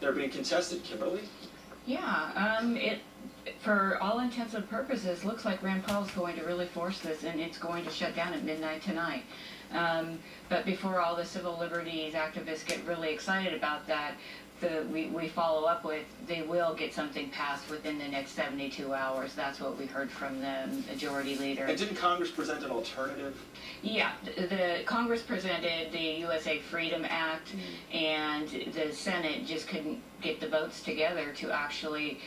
They're being contested, Kimberly? Yeah, for all intents and purposes, looks like Rand Paul's going to really force this, and it's going to shut down at midnight tonight. But before all the civil liberties activists get really excited about that, we follow up with, they will get something passed within the next 72 hours. That's what we heard from the majority leader. And didn't Congress present an alternative? Yeah, the Congress presented the USA Freedom Act, and the Senate just couldn't get the votes together to actually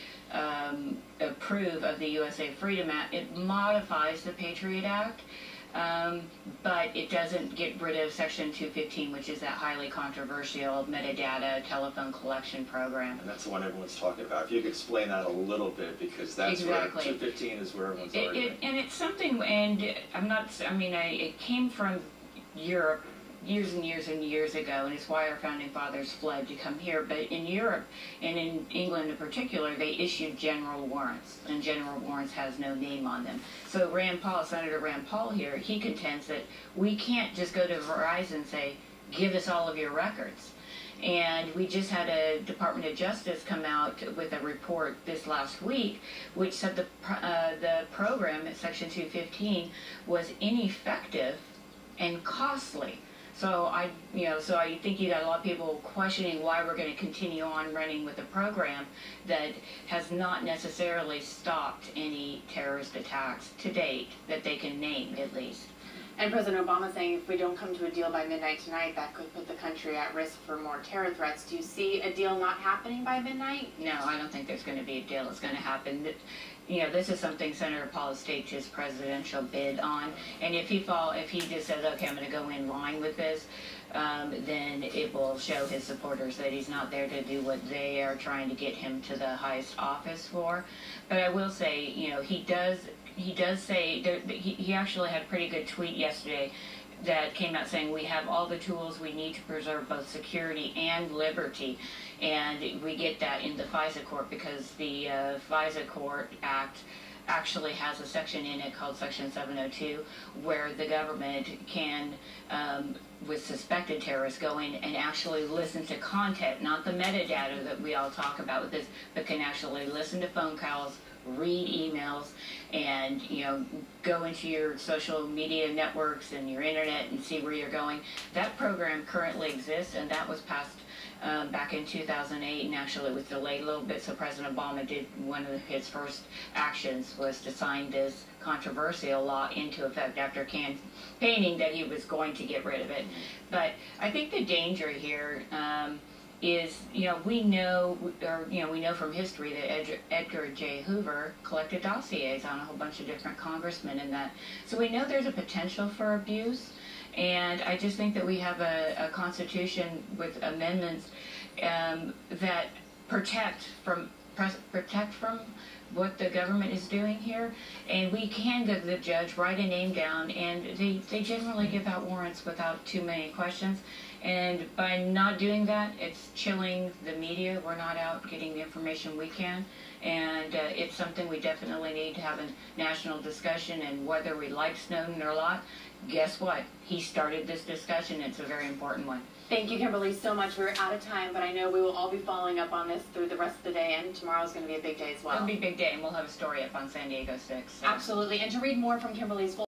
approve of the USA Freedom Act. It modifies the Patriot Act, but it doesn't get rid of Section 215, which is that highly controversial metadata telephone collection program. And that's the one everyone's talking about. If you could explain that a little bit, because that's exactly. where 215 is where everyone's arguing. And it's something, and it came from Europe years and years and years ago, and it's why our founding fathers fled to come here. But in Europe, and in England in particular, they issued general warrants, and general warrants has no name on them. So Rand Paul, Senator Rand Paul here, he contends that we can't just go to Verizon and say, give us all of your records. And we just had a Department of Justice come out with a report this last week, which said the program at Section 215 was ineffective and costly. So I think you got a lot of people questioning why we're going to continue on running with a program that has not necessarily stopped any terrorist attacks to date that they can name, at least. And President Obama saying if we don't come to a deal by midnight tonight, that could put the country at risk for more terror threats. Do you see a deal not happening by midnight? No, I don't think there's going to be a deal that's going to happen. This is something Senator Paul has staked his presidential bid on, and if he just says, okay, I'm going to go in line with this, then it will show his supporters that he's not there to do what they are trying to get him to the highest office for. But I will say, he does say, he actually had a pretty good tweet yesterday that came out saying we have all the tools we need to preserve both security and liberty. And we get that in the FISA court because the FISA Court Act actually has a section in it called Section 702 where the government can, with suspected terrorists, go in and actually listen to content, not the metadata that we all talk about with this, but can actually listen to phone calls, read emails, and go into your social media networks and your internet and see where you're going. That program currently exists, and that was passed back in 2008, and actually it was delayed a little bit, so President Obama did one of his first actions was to sign this controversial law into effect after campaigning that he was going to get rid of it. But I think the danger here is, we know from history that Edgar J. Hoover collected dossiers on a whole bunch of different congressmen and that. So we know there's a potential for abuse, and I just think that we have a constitution with amendments that protect from what the government is doing here, and we can go to the judge, write a name down, and they generally give out warrants without too many questions. And by not doing that, it's chilling the media. We're not out getting the information we can, and it's something we definitely need to have a national discussion. And whether we like Snowden or not, guess what? He started this discussion. It's a very important one. Thank you, Kimberly, so much. We're out of time, but I know we will all be following up on this through the rest of the day, and tomorrow's going to be a big day as well. It'll be a big day, and we'll have a story up on San Diego 6. So. Absolutely. And to read more from Kimberly's full